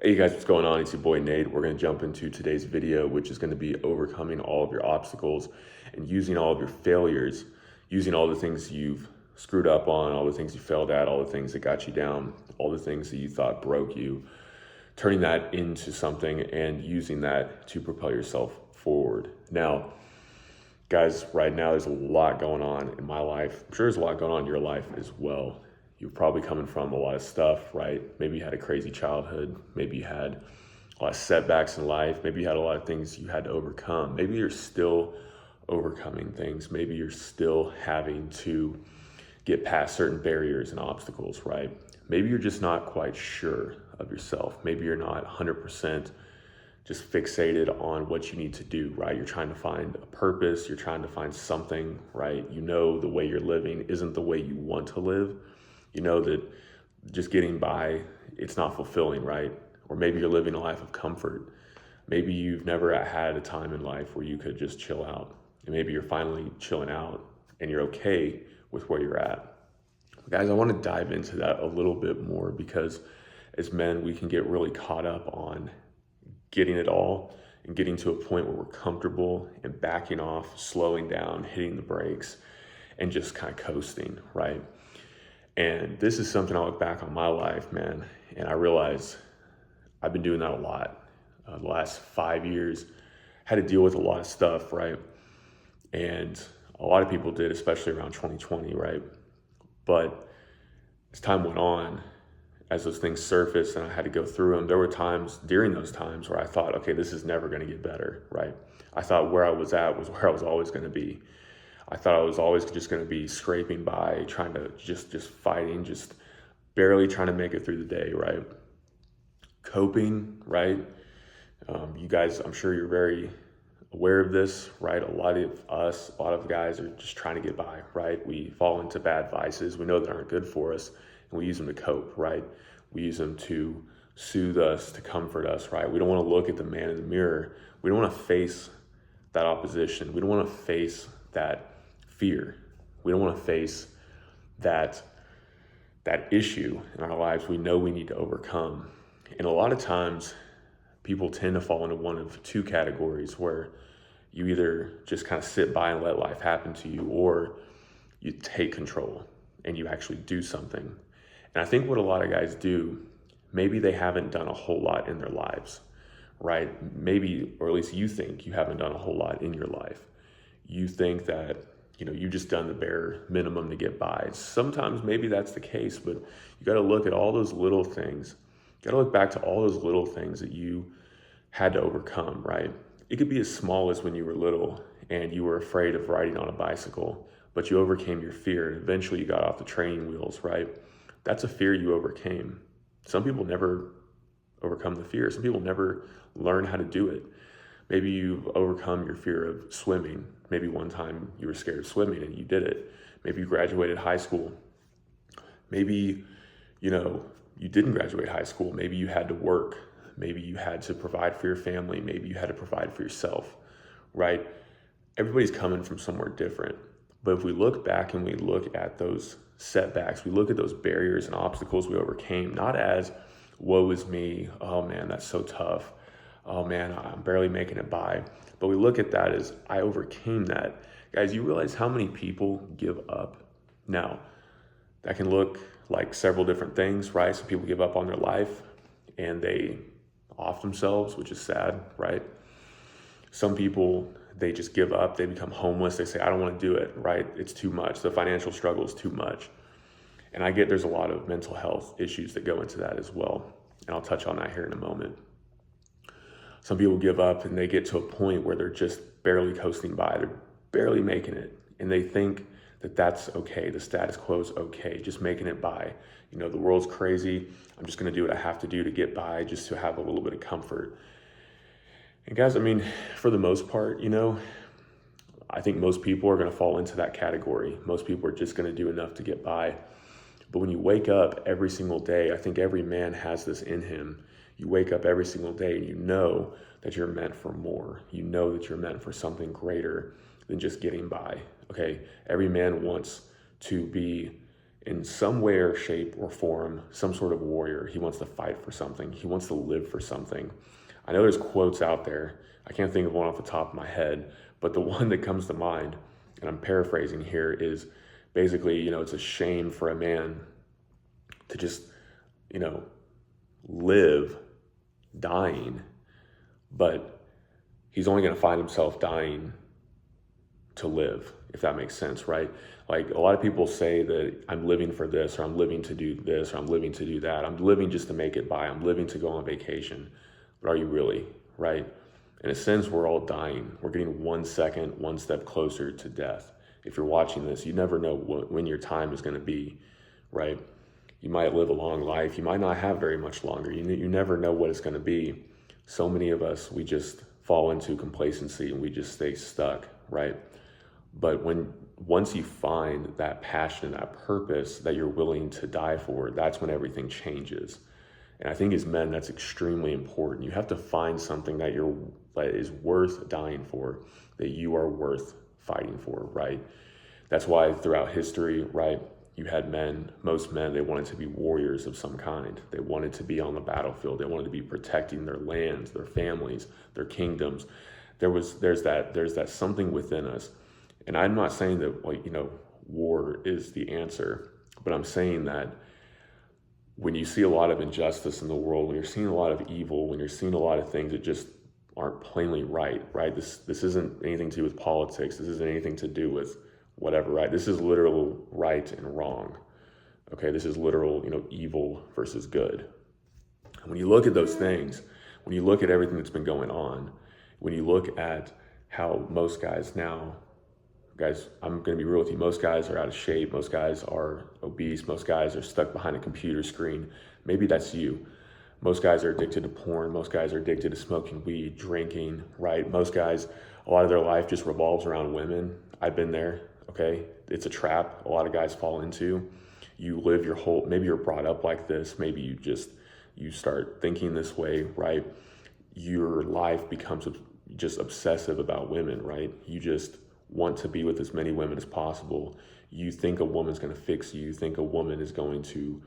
Hey guys, what's going on? It's your boy Nate. We're going to jump into today's video, which is going to be overcoming all of your obstacles and using all of your failures, using all the things you've screwed up on, all the things you failed at, all the things that got you down, all the things that you thought broke you, turning that into something and using that to propel yourself forward. Now, guys, right now there's a lot going on in my life. I'm sure there's a lot going on in your life as well. You're probably coming from a lot of stuff, right? Maybe you had a crazy childhood. Maybe you had a lot of setbacks in life. Maybe you had a lot of things you had to overcome. Maybe you're still overcoming things. Maybe you're still having to get past certain barriers and obstacles, right? Maybe you're just not quite sure of yourself. Maybe you're not 100% just fixated on what you need to do, right? You're trying to find a purpose. You're trying to find something, right? You know the way you're living isn't the way you want to live. You know that just getting by, it's not fulfilling, right? Or maybe you're living a life of comfort. Maybe you've never had a time in life where you could just chill out. And maybe you're finally chilling out and you're okay with where you're at. Guys, I want to dive into that a little bit more because as men, we can get really caught up on getting it all and getting to a point where we're comfortable and backing off, slowing down, hitting the brakes, and just kind of coasting, right? And this is something I look back on my life, man, and I realize I've been doing that a lot. The last 5 years, had to deal with a lot of stuff, right? And a lot of people did, especially around 2020, right? But as time went on, as those things surfaced and I had to go through them, there were times during those times where I thought, okay, this is never going to get better, right? I thought where I was at was where I was always going to be. I thought I was always just going to be scraping by, trying to just fighting, just barely trying to make it through the day, right? Coping, right? You guys, I'm sure you're very aware of this, right? A lot of guys are just trying to get by, right? We fall into bad vices. We know that aren't good for us, and we use them to cope, right? We use them to soothe us, to comfort us, right? We don't want to look at the man in the mirror. We don't want to face that opposition. We don't want to face that fear. We don't want to face that issue in our lives we know we need to overcome. And a lot of times people tend to fall into one of two categories where you either just kind of sit by and let life happen to you, or you take control and you actually do something. And I think what a lot of guys do, maybe they haven't done a whole lot in their lives, right? Maybe, or at least you think you haven't done a whole lot in your life. You think that, you've just done the bare minimum to get by. Sometimes maybe that's the case, but you got to look at all those little things. You got to look back to all those little things that you had to overcome, right? It could be as small as when you were little and you were afraid of riding on a bicycle, but you overcame your fear and eventually you got off the training wheels, right? That's a fear you overcame. Some people never overcome the fear. Some people never learn how to do it. Maybe you've overcome your fear of swimming. Maybe one time you were scared of swimming and you did it. Maybe you graduated high school. Maybe, you didn't graduate high school. Maybe you had to work. Maybe you had to provide for your family. Maybe you had to provide for yourself, right? Everybody's coming from somewhere different. But if we look back and we look at those setbacks, we look at those barriers and obstacles we overcame, not as, woe is me, oh man, that's so tough. Oh man, I'm barely making it by. But we look at that as, I overcame that. Guys, you realize how many people give up? Now, that can look like several different things, right? Some people give up on their life and they off themselves, which is sad, right? Some people, they just give up, they become homeless, they say, I don't want to do it, right? It's too much. The financial struggle is too much. And I get there's a lot of mental health issues that go into that as well. And I'll touch on that here in a moment. Some people give up and they get to a point where they're just barely coasting by. They're barely making it. And they think that that's okay. The status quo is okay, just making it by. The world's crazy. I'm just going to do what I have to do to get by, just to have a little bit of comfort. And guys, for the most part, I think most people are going to fall into that category. Most people are just going to do enough to get by. But when you wake up every single day, I think every man has this in him. You wake up every single day and you know that you're meant for more. You know that you're meant for something greater than just getting by. Okay, every man wants to be in some way or shape or form, some sort of warrior. He wants to fight for something. He wants to live for something. I know there's quotes out there. I can't think of one off the top of my head, but the one that comes to mind, and I'm paraphrasing here, is basically, it's a shame for a man to just, live dying, but he's only going to find himself dying to live, if that makes sense, right? Like a lot of people say that I'm living for this, or I'm living to do this, or I'm living to do that. I'm living just to make it by. I'm living to go on vacation. But are you really, right? In a sense, we're all dying. We're getting 1 second, one step closer to death. If you're watching this, you never know when your time is going to be, right? You might live a long life. You might not have very much longer. You never know what it's going to be. So many of us, we just fall into complacency and we just stay stuck, right? But once you find that passion, that purpose that you're willing to die for, that's when everything changes. And I think as men, that's extremely important. You have to find something that is worth dying for, that you are worth fighting for, right? That's why throughout history, right, you had most men, they wanted to be warriors of some kind. They wanted to be on the battlefield. They wanted to be protecting their lands, their families, their kingdoms. There's that something within us. And I'm not saying that, war is the answer, but I'm saying that when you see a lot of injustice in the world, when you're seeing a lot of evil, when you're seeing a lot of things that just aren't plainly right? This isn't anything to do with politics. This isn't anything to do with whatever, right? This is literal right and wrong. Okay, this is literal, evil versus good. And when you look at those things, when you look at everything that's been going on, when you look at how most guys now, guys, I'm going to be real with you. Most guys are out of shape. Most guys are obese. Most guys are stuck behind a computer screen. Maybe that's you. Most guys are addicted to porn. Most guys are addicted to smoking weed, drinking, right? Most guys, a lot of their life just revolves around women. I've been there, okay? It's a trap a lot of guys fall into. You live maybe you're brought up like this. Maybe you start thinking this way, right? Your life becomes just obsessive about women, right? You just want to be with as many women as possible. You think a woman's going to fix you. You think a woman is going to,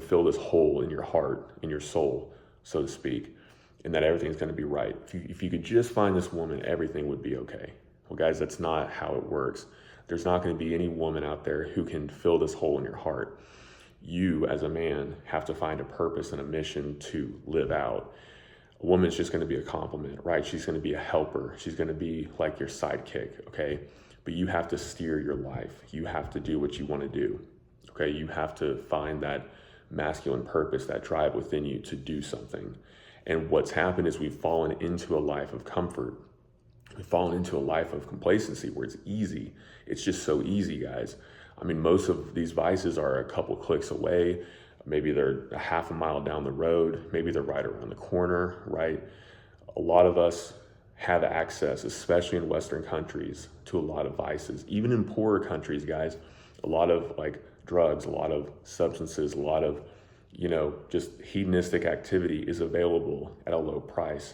fill this hole in your heart, in your soul, so to speak, and that everything's going to be right. If you could just find this woman, everything would be okay. Well, guys, that's not how it works. There's not going to be any woman out there who can fill this hole in your heart. You, as a man, have to find a purpose and a mission to live out. A woman's just going to be a compliment, right? She's going to be a helper. She's going to be like your sidekick, okay? But you have to steer your life. You have to do what you want to do, okay? You have to find that masculine purpose, that drive within you to do something. And what's happened is we've fallen into a life of comfort. We've fallen into a life of complacency where it's easy. It's just so easy, guys. I mean, most of these vices are a couple clicks away. Maybe they're a half a mile down the road. Maybe they're right around the corner, right? A lot of us have access, especially in Western countries, to a lot of vices. Even in poorer countries, guys, a lot of drugs, a lot of substances, a lot of, just hedonistic activity is available at a low price.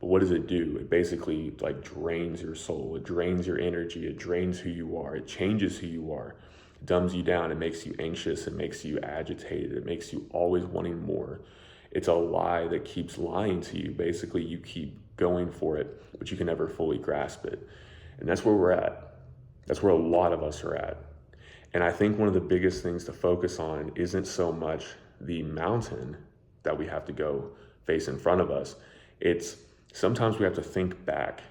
But what does it do? It basically drains your soul. It drains your energy. It drains who you are. It changes who you are. It dumbs you down. It makes you anxious. It makes you agitated. It makes you always wanting more. It's a lie that keeps lying to you. Basically, you keep going for it, but you can never fully grasp it. And that's where we're at. That's where a lot of us are at. And I think one of the biggest things to focus on isn't so much the mountain that we have to go face in front of us. It's sometimes we have to think back.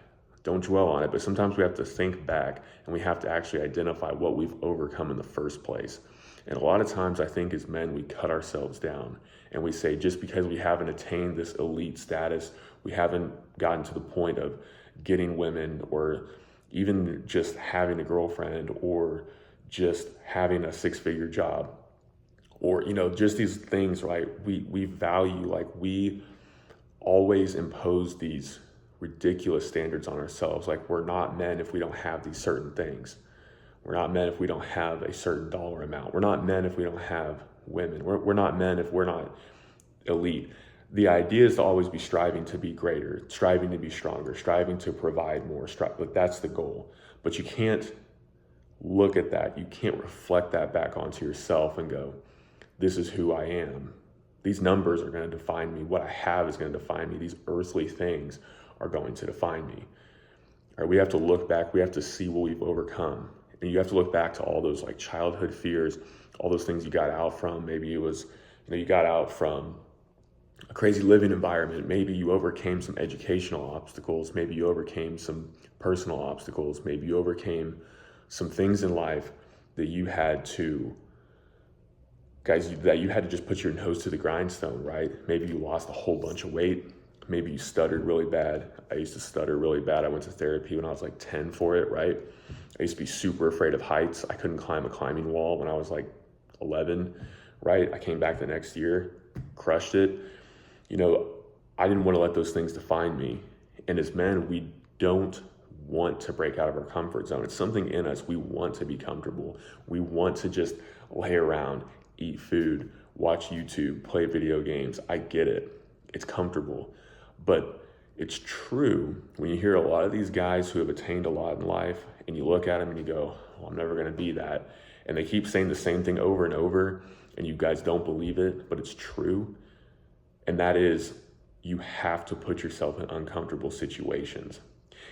Don't dwell on it, but sometimes we have to think back and we have to actually identify what we've overcome in the first place. And a lot of times I think as men, we cut ourselves down and we say, just because we haven't attained this elite status, we haven't gotten to the point of getting women or even just having a girlfriend or just having a six-figure job or, just these things, right? We value, we always impose these ridiculous standards on ourselves. We're not men if we don't have these certain things. We're not men if we don't have a certain dollar amount. We're not men if we don't have women. We're not men if we're not elite. The idea is to always be striving to be greater, striving to be stronger, striving to provide more. That's the goal. But you can't look at that. You can't reflect that back onto yourself and go, this is who I am. These numbers are going to define me. What I have is going to define me. These earthly things are going to define me. All right, we have to look back. We have to see what we've overcome. And you have to look back to all those like childhood fears, all those things you got out from. Maybe it was, you got out from a crazy living environment. Maybe you overcame some educational obstacles. Maybe you overcame some personal obstacles. Maybe you overcame some things in life that you had to, that you had to just put your nose to the grindstone, right? Maybe you lost a whole bunch of weight. Maybe you stuttered really bad. I used to stutter really bad. I went to therapy when I was like 10 for it, right? I used to be super afraid of heights. I couldn't climb a climbing wall when I was like 11, right? I came back the next year, crushed it. I didn't want to let those things define me. And as men, we don't want to break out of our comfort zone. It's something in us. We want to be comfortable. We want to just lay around, eat food, watch YouTube, play video games. I get it. It's comfortable. But it's true when you hear a lot of these guys who have attained a lot in life and you look at them and you go, well, I'm never going to be that. And they keep saying the same thing over and over and you guys don't believe it, but it's true. And that is, you have to put yourself in uncomfortable situations.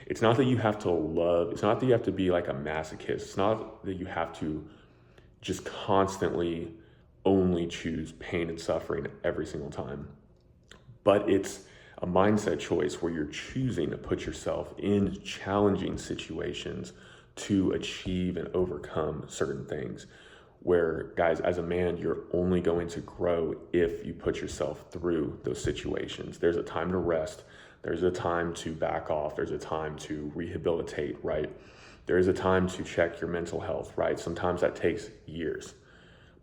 It's not that you have to love, it's not that you have to be like a masochist. It's not that you have to just constantly only choose pain and suffering every single time. But it's a mindset choice where you're choosing to put yourself in challenging situations to achieve and overcome certain things. Where, guys, as a man, you're only going to grow if you put yourself through those situations. There's a time to rest. There's a time to back off. There's a time to rehabilitate, right? There's a time to check your mental health, right? Sometimes that takes years,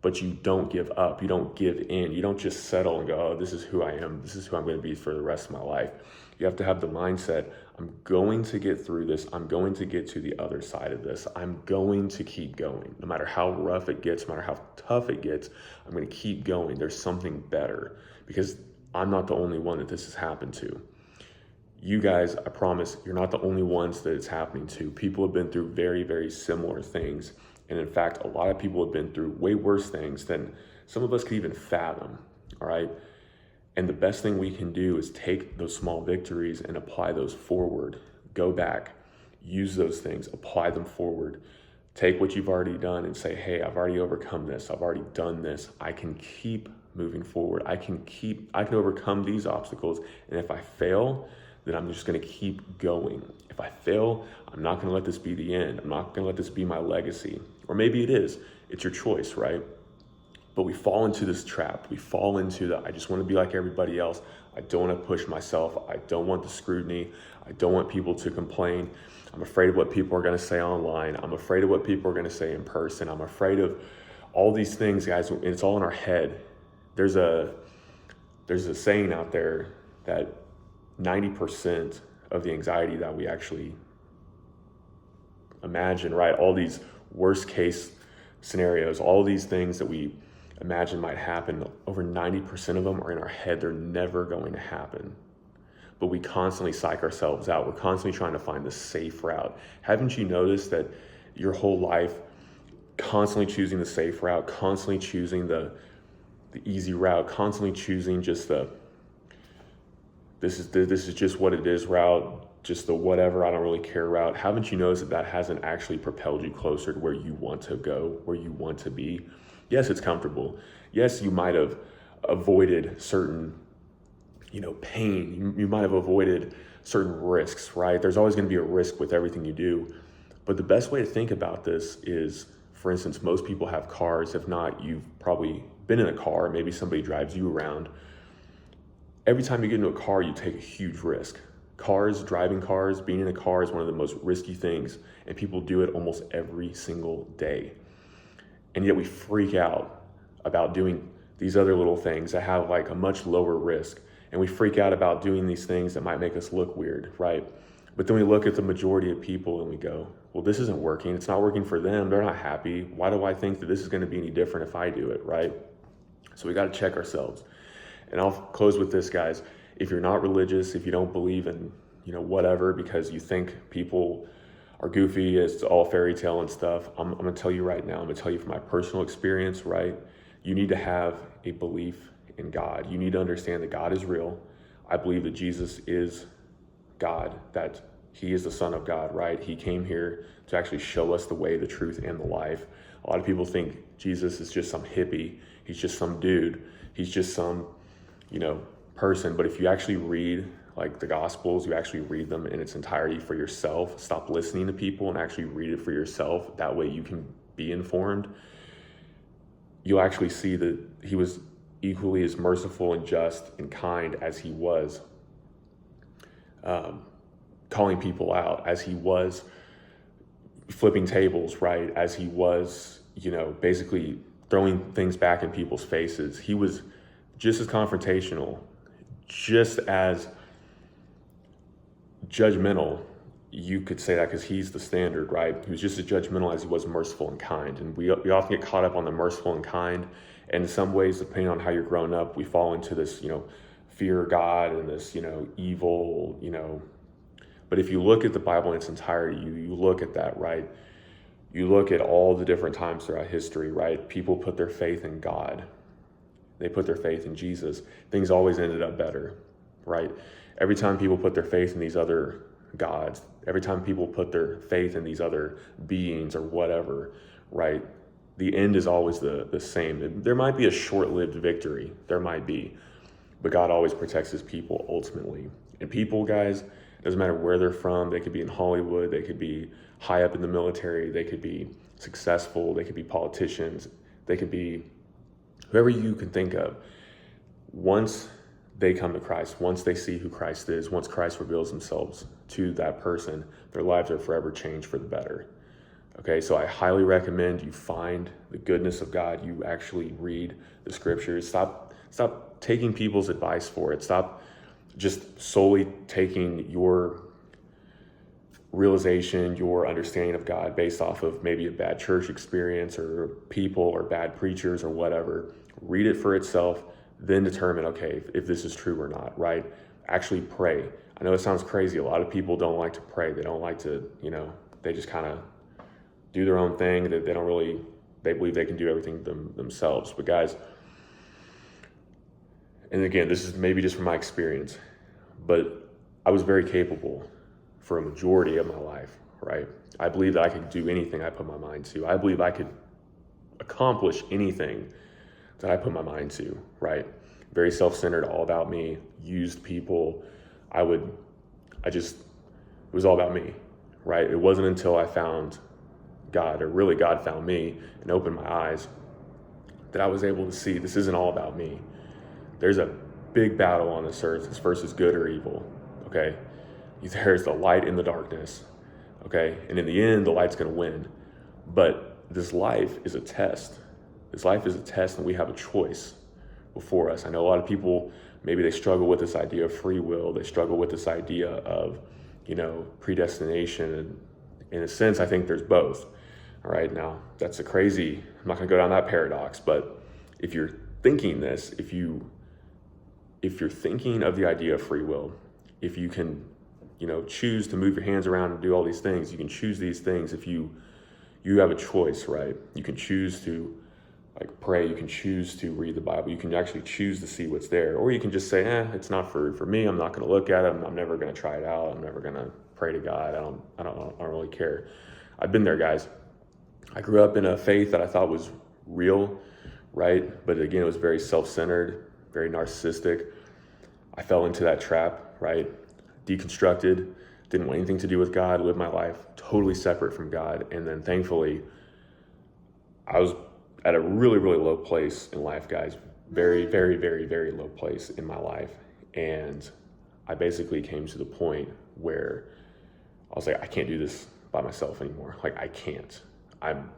but you don't give up. You don't give in. You don't just settle and go, oh, this is who I am. This is who I'm going to be for the rest of my life. You have to have the mindset, I'm going to get through this. I'm going to get to the other side of this. I'm going to keep going. No matter how rough it gets, no matter how tough it gets, I'm going to keep going. There's something better because I'm not the only one that this has happened to. You guys, I promise, you're not the only ones that it's happening to. People have been through very, very similar things. And in fact, a lot of people have been through way worse things than some of us could even fathom, all right? And the best thing we can do is take those small victories and apply those forward. Go back, use those things, apply them forward. Take what you've already done and say, hey, I've already overcome this. I've already done this. I can keep moving forward. I can overcome these obstacles. And if I fail, then I'm just going to keep going. If I fail, I'm not going to let this be the end. I'm not going to let this be my legacy. Or maybe it is. It's your choice, right? But we fall into this trap. We fall into the, I just want to be like everybody else. I don't want to push myself. I don't want the scrutiny. I don't want people to complain. I'm afraid of what people are going to say online. I'm afraid of what people are going to say in person. I'm afraid of all these things, guys. And it's all in our head. There's a saying out there that 90% of the anxiety that we actually imagine, right? All these worst case scenarios, all these things that we imagine might happen, over 90% of them are in our head. They're never going to happen. But we constantly psych ourselves out. We're constantly trying to find the safe route. Haven't you noticed that your whole life, constantly choosing the safe route, constantly choosing the easy route, constantly choosing just this is just what it is route, just the whatever, I don't really care route. Haven't you noticed that hasn't actually propelled you closer to where you want to go, where you want to be? Yes, it's comfortable. Yes, you might have avoided certain, pain. You might have avoided certain risks, right? There's always going to be a risk with everything you do. But the best way to think about this is, for instance, most people have cars. If not, you've probably been in a car. Maybe somebody drives you around. Every time you get into a car, you take a huge risk. Driving cars, being in a car is one of the most risky things, and people do it almost every single day. And yet we freak out about doing these other little things that have like a much lower risk. And we freak out about doing these things that might make us look weird, right? But then we look at the majority of people and we go, well, this isn't working. It's not working for them. They're not happy. Why do I think that this is going to be any different if I do it, right? So we got to check ourselves. And I'll close with this, guys. If you're not religious, if you don't believe in, whatever, because you think people are goofy, it's all fairy tale and stuff. I'm gonna tell you right now, I'm gonna tell you from my personal experience, right? You need to have a belief in God. You need to understand that God is real. I believe that Jesus is God, that he is the Son of God, right? He came here to actually show us the way, the truth, and the life. A lot of people think Jesus is just some hippie. He's just some dude. He's just some, person. But if you actually read like the Gospels, you actually read them in its entirety for yourself. Stop listening to people and actually read it for yourself. That way you can be informed. You'll actually see that he was equally as merciful and just and kind as he was calling people out, as he was flipping tables, right? As he was, basically throwing things back in people's faces. He was just as confrontational, just as judgmental. You could say that because he's the standard, right? He was just as judgmental as he was merciful and kind. And we often get caught up on the merciful and kind. And in some ways, depending on how you're growing up, we fall into this, fear God and this, evil, But if you look at the Bible in its entirety, you look at that, right? You look at all the different times throughout history, right? People put their faith in God. They put their faith in Jesus. Things always ended up better, right? Every time people put their faith in these other gods, every time people put their faith in these other beings or whatever, right? The end is always the same. There might be a short-lived victory. There might be. But God always protects his people ultimately. And people, guys, doesn't matter where they're from. They could be in Hollywood. They could be high up in the military. They could be successful. They could be politicians. They could be whoever you can think of. Once they come to Christ, once they see who Christ is, once Christ reveals themselves to that person, their lives are forever changed for the better. Okay, so I highly recommend you find the goodness of God. You actually read the scriptures. Stop taking people's advice for it. Stop just solely taking your realization, your understanding of God based off of maybe a bad church experience or people or bad preachers or whatever. Read it for itself, then determine, okay, if this is true or not, right? Actually pray. I know it sounds crazy. A lot of people don't like to pray. They don't like to, they just kind of do their own thing. They don't really, they believe they can do everything themselves. But guys, and again, this is maybe just from my experience, but I was very capable for a majority of my life, right? I believe that I could do anything I put my mind to. I believe I could accomplish anything that I put my mind to, right? Very self-centered, all about me, used people. It was all about me, right? It wasn't until I found God, or really God found me and opened my eyes, that I was able to see this isn't all about me. There's a big battle on this earth. It's versus good or evil, okay? There's the light in the darkness, okay? And in the end, the light's gonna win. But this life is a test. This life is a test, and we have a choice before us. I know a lot of people, maybe they struggle with this idea of free will. They struggle with this idea of, predestination. And in a sense, I think there's both. All right, now that's I'm not gonna go down that paradox, but if you're thinking this, if you're thinking of the idea of free will, if you can, choose to move your hands around and do all these things, you can choose these things. If you have a choice, right? You can choose to pray, you can choose to read the Bible, you can actually choose to see what's there, or you can just say, it's not for me. I'm not going to look at it. I'm never going to try it out. I'm never going to pray to God. I don't really care. I've been there, guys. I grew up in a faith that I thought was real, right? But again, it was very self-centered, very narcissistic. I fell into that trap, right? Deconstructed, didn't want anything to do with God, lived my life totally separate from God. And then thankfully, I was at a really, really low place in life, guys. Very, very, very, very low place in my life. And I basically came to the point where I was like, I can't do this by myself anymore. I can't. And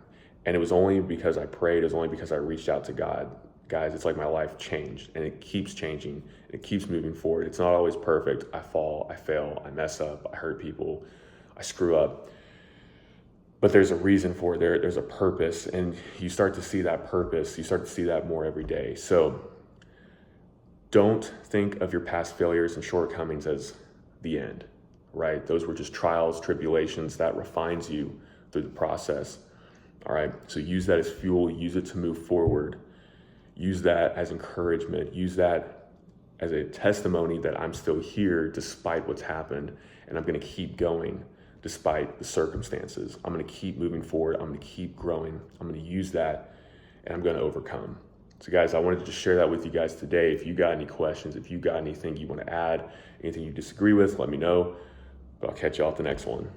it was only because I prayed. It was only because I reached out to God. Guys, it's like my life changed, and it keeps changing. It keeps moving forward. It's not always perfect. I fall, I fail, I mess up, I hurt people, I screw up. But there's a reason for it. There's a purpose, and you start to see that purpose. You start to see that more every day. So don't think of your past failures and shortcomings as the end, right? Those were just trials, tribulations that refines you through the process. All right, so use that as fuel, use it to move forward, use that as encouragement, use that as a testimony that I'm still here despite what's happened, and I'm gonna keep going despite the circumstances. I'm gonna keep moving forward, I'm gonna keep growing, I'm gonna use that, and I'm gonna overcome. So guys, I wanted to just share that with you guys today. If you got any questions, if you got anything you wanna add, anything you disagree with, let me know, but I'll catch you all at the next one.